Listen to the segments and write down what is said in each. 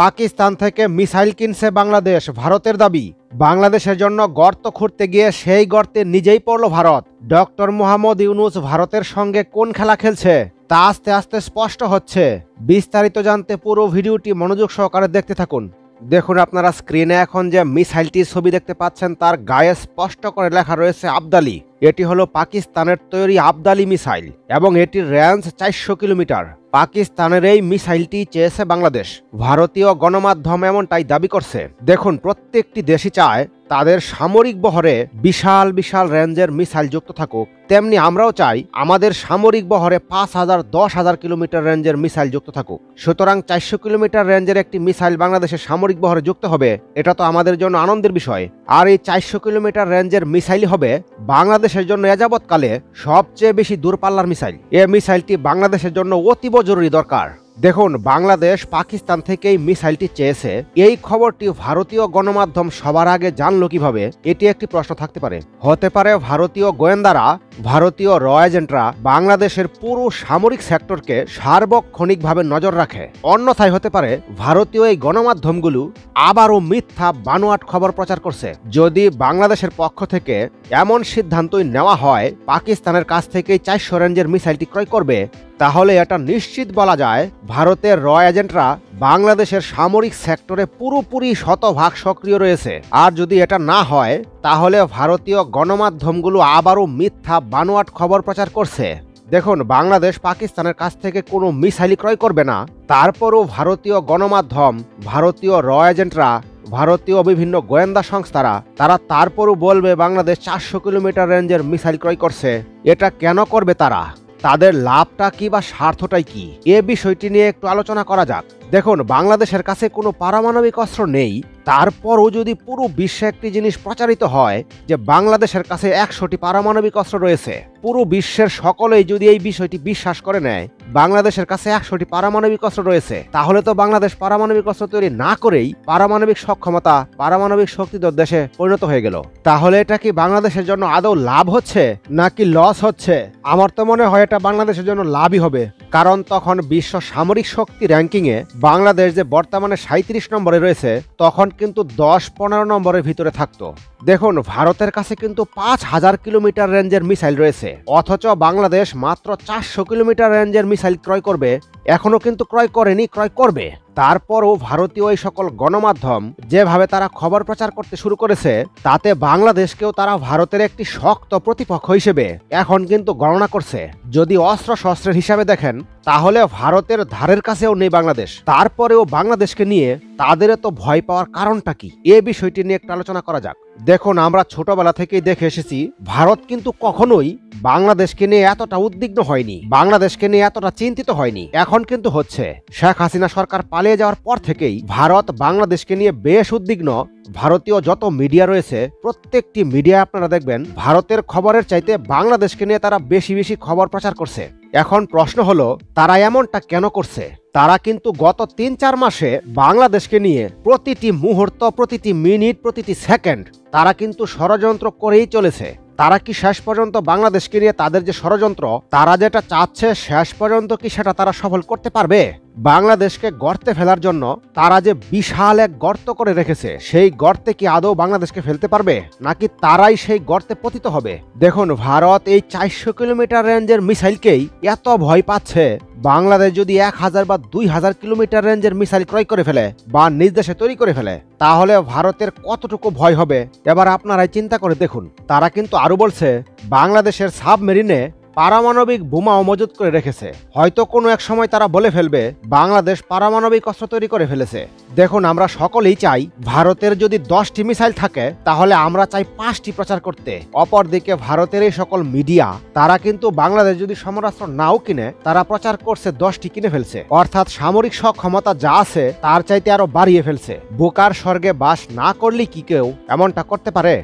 পাকিস্তান থেকে মিসাইল কিনছে বাংলাদেশ, ভারতের দাবি। বাংলাদেশের জন্য গর্ত খুঁড়তে গিয়ে সেই গর্তে নিজেই পড়ল ভারত। ডক্টর মোহাম্মদ ইউনূস ভারতের সঙ্গে কোন খেলা খেলছে তা আস্তে আস্তে স্পষ্ট হচ্ছে। বিস্তারিত জানতে পুরো ভিডিওটি মনোযোগ সহকারে দেখতে থাকুন। দেখুন, আপনারা স্ক্রিনে এখন যে মিসাইলটির ছবি দেখতে পাচ্ছেন তার গায়ে স্পষ্ট করে লেখা রয়েছে আবদালি। এটি হলো পাকিস্তানের তৈরি আবদালি মিসাইল এবং এটির রেঞ্জ 400 কিলোমিটার। পাকিস্তানের এই মিসাইলটি চেয়েছে বাংলাদেশ। ভারতীয় গণমাধ্যম এমনটাই দাবি করছে। দেখুন, প্রত্যেকটি দেশই চায় তাদের সামরিক বহরে বিশাল বিশাল রেঞ্জের মিসাইল যুক্ত থাকুক, তেমনি আমরাও চাই আমাদের সামরিক বহরে 5000 10,000 কিলোমিটার রেঞ্জের মিসাইল যুক্ত থাকুক। সুতরাং 400 কিলোমিটার রেঞ্জের একটি মিসাইল বাংলাদেশের সামরিক বহরে যুক্ত হবে, এটা তো আমাদের জন্য আনন্দের বিষয়। আর এই 400 কিলোমিটার রেঞ্জের মিসাইল হবে বাংলাদেশের জন্য এযাবৎকালে সবচেয়ে বেশি দূরপাল্লার মিসাইল। এই মিসাইলটি বাংলাদেশের জন্য অতীব জরুরি দরকার। দেখুন, বাংলাদেশ পাকিস্তান থেকে এই মিসাইলটি চেয়েছে, এই খবরটি ভারতীয় গণমাধ্যম সবার আগে জানলো কিভাবে? এটি একটি প্রশ্ন থাকতে পারে। হতে পারে ভারতীয় গোয়েন্দারা, ভারতীয় র এজেন্টরা বাংলাদেশের পুরো সামরিক সেক্টরকে সার্বক্ষণিকভাবে নজর রাখে। অন্যথায় হতে পারে ভারতীয় এই গণমাধ্যমগুলো আবারও মিথ্যা বানোয়াট খবর প্রচার করছে। যদি বাংলাদেশের পক্ষ থেকে এমন সিদ্ধান্তই নেওয়া হয় পাকিস্তানের কাছ থেকেই 400 রেঞ্জের মিসাইলটি ক্রয় করবে, তাহলে এটা নিশ্চিত বলা যায় ভারতের র এজেন্টরা বাংলাদেশের সামরিক সেক্টরে পুরোপুরি শতভাগ সক্রিয় রয়েছে। আর যদি এটা না হয় তাহলে ভারতীয় গণমাধ্যমগুলো আবারও মিথ্যা বানোয়াট খবর প্রচার করছে। দেখুন, বাংলাদেশ পাকিস্তানের কাছ থেকে কোনো মিসাইল ক্রয় করবে না, তারপরও ভারতীয় গণমাধ্যম, ভারতীয় র এজেন্টরা, ভারতীয় বিভিন্ন গোয়েন্দা সংস্থারা তারা তারপরও বলবে বাংলাদেশ 400 কিলোমিটার রেঞ্জের মিসাইল ক্রয় করছে। এটা কেন করবে তারা? তাদের লাভটা কি বা স্বার্থটাই কি? এ বিষয়টি নিয়ে একটু আলোচনা করা যাক। দেখুন, বাংলাদেশের কাছে কোনো পারমাণবিক অস্ত্র নেই, তারপরও যদি পুরো বিশ্বে একটি জিনিস প্রচারিত হয় যে বাংলাদেশের কাছে 100টি পারমাণবিক অস্ত্র রয়েছে, পুরো বিশ্বের সকলেই যদি এই বিষয়টি বিশ্বাস করে নেয় বাংলাদেশের কাছে 100টি পারমাণবিক অস্ত্র রয়েছে, তাহলে তো বাংলাদেশ পারমাণবিক অস্ত্র তৈরি না করেই পারমাণবিক সক্ষমতা, পারমাণবিক শক্তিধর দেশে পরিণত হয়ে গেল। তাহলে এটা কি বাংলাদেশের জন্য আদৌ লাভ হচ্ছে নাকি লস হচ্ছে? আমার তো মনে হয় এটা বাংলাদেশের জন্য লাভই হবে, কারণ তখন বিশ্ব সামরিক শক্তি র্যাঙ্কিংয়ে বাংলাদেশ যে বর্তমানে 37 নম্বরে রয়েছে, তখন কিন্তু 10-15 নম্বরের ভিতরে থাকতো। দেখুন, ভারতের কাছে কিন্তু 5000 কিলোমিটার রেঞ্জের মিসাইল রয়েছে, অথচ বাংলাদেশ মাত্র 400 কিলোমিটার রেঞ্জের মিসাইল ক্রয় করবে। এখনো কিন্তু ক্রয় করেনি, ক্রয় করবে। তারপরও ভারতীয় এই সকল গণমাধ্যম যেভাবে তারা খবর প্রচার করতে শুরু করেছে, তাতে বাংলাদেশকেও তারা ভারতের একটি শক্ত প্রতিপক্ষ হিসেবে এখন কিন্তু গণনা করছে। যদি অস্ত্র শস্ত্রের হিসাবে দেখেন তাহলে ভারতের ধারের কাছেও নেই বাংলাদেশ। তারপরেও বাংলাদেশকে নিয়ে তাদের এত ভয় পাওয়ার কারণটা কি? এ বিষয়টি নিয়ে একটু আলোচনা করা যাক। দেখুন, আমরা ছোটবেলা থেকেই দেখে এসেছি ভারত কিন্তু কখনোই বাংলাদেশকে নিয়ে এতটা উদ্বিগ্ন হয়নি, বাংলাদেশকে নিয়ে এতটা চিন্তিত হয়নি। এখন কিন্তু হচ্ছে। শেখ হাসিনা সরকার পালিয়ে যাওয়ার পর থেকেই ভারত বাংলাদেশকে নিয়ে বেশ উদ্বিগ্ন। ভারতীয় যত মিডিয়া রয়েছে প্রত্যেকটি মিডিয়া আপনারা দেখবেন ভারতের খবরের চাইতে বাংলাদেশকে নিয়ে তারা বেশি বেশি খবর প্রচার করছে। এখন প্রশ্ন হলো, তারা এমনটা কেন করছে? তারা কিন্তু গত 3-4 মাসে বাংলাদেশকে নিয়ে প্রতিটি মুহূর্ত, প্রতিটি মিনিট, প্রতিটি সেকেন্ড তারা কিন্তু ষড়যন্ত্র করেই চলেছে। তারা কি শেষ পর্যন্ত বাংলাদেশকে নিয়ে তাদের যে ষড়যন্ত্র, তারা যেটা চাচ্ছে শেষ পর্যন্ত কি সেটা তারা সফল করতে পারবে? বাংলাদেশকে গর্তে ফেলার জন্য তারা যে বিশাল এক গর্ত করে রেখেছে, সেই গর্তে কি আদৌ বাংলাদেশকে ফেলতে পারবে, নাকি তারাই সেই গর্তে পতিত হবে? দেখুন, ভারত এই 400 কিলোমিটার রেঞ্জের মিসাইলকেই এত ভয় পাচ্ছে। বাংলাদেশ যদি 1000 বা 2000 কিলোমিটার রেঞ্জের মিসাইল ক্রয় করে ফেলে বা নিজ দেশে তৈরি করে ফেলে, তাহলে ভারতের কতটুকু ভয় হবে এবার আপনারাই চিন্তা করে দেখুন। তারা কিন্তু আরো বলছে বাংলাদেশের সাবমেরিনে পারমাণবিক বোমাও মজুত করে রেখেছে। হয়তো কোনো এক সময় তারা বলে ফেলবে বাংলাদেশ পারমাণবিক অস্ত্র তৈরি করে ফেলেছে। দেখুন, আমরা সকলেই চাই ভারতের যদি 10টি মিসাইল থাকে তাহলে আমরা চাই 5টি প্রচার করতে। অপরদিকে ভারতের এই সকল মিডিয়া তারা কিন্তু বাংলাদেশ যদি সমরাস্ত্র নাও কিনে, তারা প্রচার করছে 10টি কিনে ফেলছে, অর্থাৎ সামরিক সক্ষমতা যা আছে তার চাইতে আরো বাড়িয়ে ফেলছে। বোকার স্বর্গে বাস না করলে কি কেউ এমনটা করতে পারে?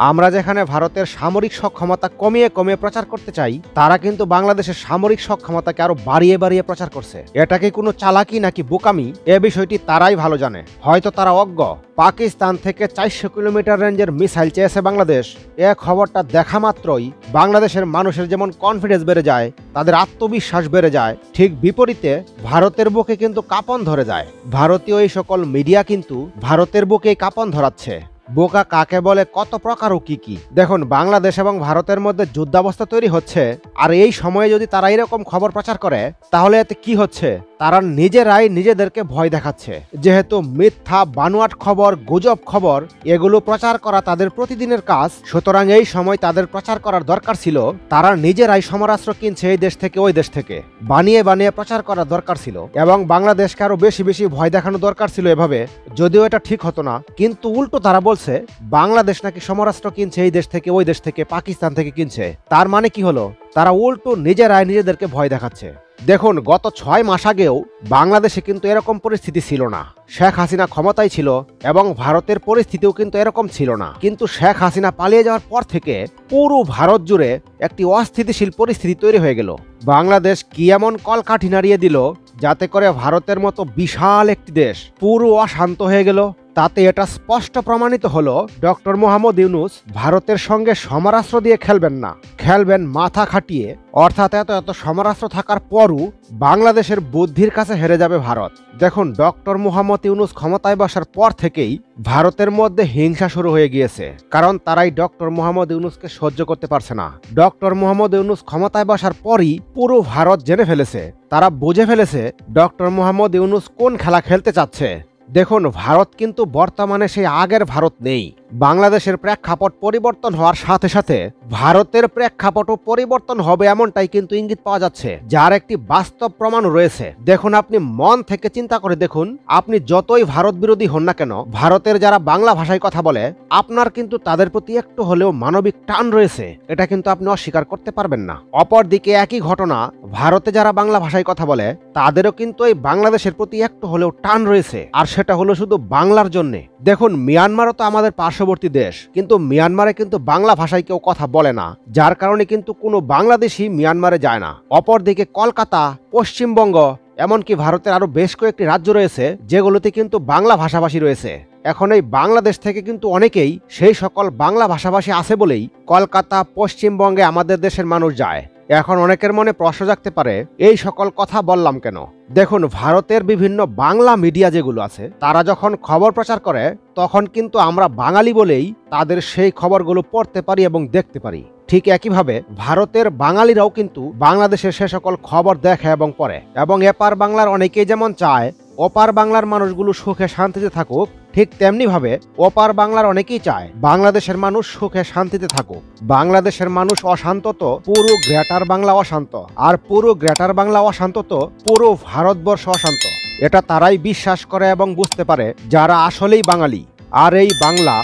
আমরা যেখানে ভারতের সামরিক সক্ষমতা কমিয়ে কমিয়ে প্রচার করতে চাই, তারা কিন্তু বাংলাদেশের সামরিক সক্ষমতাকে আরো বাড়িয়ে বাড়িয়ে প্রচার করছে। এটা কি কোনো চালাকি নাকি বোকামি, এ বিষয়টি তারাই ভালো জানে। হয়তো তারা অজ্ঞ। পাকিস্তান থেকে 400 কিলোমিটার রেঞ্জের মিসাইল চেয়েছে বাংলাদেশ। এ খবরটা দেখা মাত্রই বাংলাদেশের মানুষের যেমন কনফিডেন্স বেড়ে যায়, তাদের আত্মবিশ্বাস বেড়ে যায়, ঠিক বিপরীতে ভারতের বুকে কিন্তু কাঁপন ধরে যায়। ভারতীয় এই সকল মিডিয়া কিন্তু ভারতের বুকেই কাঁপন ধরাচ্ছে। বোকা কাকে বলে, কত প্রকার ও কি কি। দেখুন, বাংলাদেশ এবং ভারতের মধ্যে যুদ্ধাবস্থা তৈরি হচ্ছে, আর এই সময়ে যদি তারা এরকম খবর প্রচার করে, তাহলে এতে কি হচ্ছে? তারা নিজেরাই নিজেদেরকে ভয় দেখাচ্ছে। যেহেতু মিথ্যা বানোয়াট খবর, গুজব খবর এগুলো প্রচার করা তাদের প্রতিদিনের কাজ, সুতরাং এই সময় তাদের প্রচার করার দরকার ছিল তারা নিজেরাই সমরাস্ত্র কিনছে এই দেশ থেকে ওই দেশ থেকে, বানিয়ে বানিয়ে প্রচার করার দরকার ছিল, এবং বাংলাদেশকে আরো বেশি বেশি ভয় দেখানো দরকার ছিল এভাবে। যদিও এটা ঠিক হতো না, কিন্তু উল্টো তারা বলছে বাংলাদেশ নাকি সমরাস্ত্র কিনছে এই দেশ থেকে ওই দেশ থেকে, পাকিস্তান থেকে কিনছে। তার মানে কি হলো? তারা উল্টো নিজেরাই নিজেদেরকে ভয় দেখাচ্ছে। দেখুন, গত 6 মাস আগেও বাংলাদেশে কিন্তু এরকম পরিস্থিতি ছিল না। শেখ হাসিনা ক্ষমতায় ছিল এবং ভারতের পরিস্থিতিও কিন্তু এরকম ছিল না। কিন্তু শেখ হাসিনা পালিয়ে যাওয়ার পর থেকে পুরো ভারত জুড়ে একটি অস্থিতিশীল পরিস্থিতি তৈরি হয়ে গেল। বাংলাদেশ কি এমন কলকাঠি নাড়িয়ে দিল যাতে করে ভারতের মতো বিশাল একটি দেশ পুরো অশান্ত হয়ে গেল। তাতে এটা স্পষ্ট প্রমাণিত হলো ডক্টর মোহাম্মদ ইউনূস ভারতের সঙ্গে সমরাস্ত্র দিয়ে খেলবেন না, খেলবেন মাথা খাটিয়ে। অর্থাৎ এত সমরাস্ত্র থাকার পরও বাংলাদেশের বুদ্ধির কাছে হেরে যাবে ভারত। দেখুন, ডক্টর মোহাম্মদ ইউনূস ক্ষমতায় বসার পর থেকেই ভারতের মধ্যে হিংসা শুরু হয়ে গিয়েছে, কারণ তারাই ডক্টর মোহাম্মদ ইউনূসকে সহ্য করতে পারছে না। ডক্টর মোহাম্মদ ইউনূস ক্ষমতায় বসার পরই পুরো ভারত জেনে ফেলেছে, তারা বুঝে ফেলেছে ডক্টর মোহাম্মদ ইউনূস কোন খেলা খেলতে চাচ্ছে। দেখুন, ভারত কিন্তু বর্তমানে সেই আগের ভারত নেই। বাংলাদেশের প্রেক্ষাপট পরিবর্তন হওয়ার সাথে সাথে ভারতের প্রেক্ষাপটও পরিবর্তন হবে, এমনটাই কিন্তু ইঙ্গিত পাওয়া যাচ্ছে, যার একটি বাস্তব প্রমাণ রয়েছে। দেখুন, আপনি মন থেকে চিন্তা করে দেখুন, আপনি যতই ভারত বিরোধী হন না কেন, ভারতের যারা বাংলা ভাষায় কথা বলে, আপনার কিন্তু তাদের প্রতি একটু হলেও মানবিক টান রয়েছে, এটা কিন্তু আপনি অস্বীকার করতে পারবেন না। অপরদিকে একই ঘটনা ভারতে যারা বাংলা ভাষায় কথা বলে, তাদেরও কিন্তু এই বাংলাদেশের প্রতি একটু হলেও টান রয়েছে, আর সেটা হলো শুধু বাংলার জন্য। দেখুন, মিয়ানমারও তো আমাদের পার্শ্ববর্তী দেশ, কিন্তু মিয়ানমারে কিন্তু বাংলা ভাষায় কেউ কথা বলে না, যার কারণে কিন্তু কোনো বাংলাদেশি মিয়ানমারে যায় না। অপরদিকে কলকাতা, পশ্চিমবঙ্গ, এমনকি ভারতের আরো বেশ কয়েকটি রাজ্য রয়েছে যেগুলোতে কিন্তু বাংলা ভাষাভাষী রয়েছে। এখন এই বাংলাদেশ থেকে কিন্তু অনেকেই সেই সকল বাংলা ভাষাভাষী আছে বলেই কলকাতা, পশ্চিমবঙ্গে আমাদের দেশের মানুষ যায়। এখন অনেকের মনে প্রশ্ন জাগতে পারে, এই সকল কথা বললাম কেন? দেখুন, ভারতের বিভিন্ন বাংলা মিডিয়া যেগুলো আছে, তারা যখন খবর প্রচার করে, তখন কিন্তু আমরা বাঙালি বলেই তাদের সেই খবরগুলো পড়তে পারি এবং দেখতে পারি। ঠিক একইভাবে ভারতের বাঙালিরাও কিন্তু বাংলাদেশের সে সকল খবর দেখে এবং পড়ে, এবং এপার বাংলার অনেকেই যেমন চায় ওপার বাংলার মানুষগুলো সুখে শান্তিতে থাকুক, ঠিক তেমনি ভাবে ওপার বাংলার অনেকেই চায় বাংলাদেশের মানুষ সুখে শান্তিতে থাকুক। বাংলাদেশের মানুষ অশান্ত তো পুরো গ্রেটার বাংলা অশান্ত, আর পুরো গ্রেটার বাংলা অশান্ত তো পুরো ভারতবর্ষ অশান্ত। এটা তারাই বিশ্বাস করে এবং বুঝতে পারে যারা আসলেই বাঙালি। আর এই বাংলা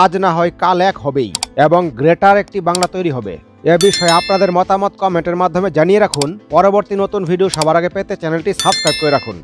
আজ না হয় কাল এক হবেই, এবং গ্রেটার একটি বাংলা তৈরি হবে। এ বিষয়ে আপনাদের মতামত কমেন্টের মাধ্যমে জানিয়ে রাখুন। পরবর্তী নতুন ভিডিও সবার আগে পেতে চ্যানেলটি সাবস্ক্রাইব করে রাখুন।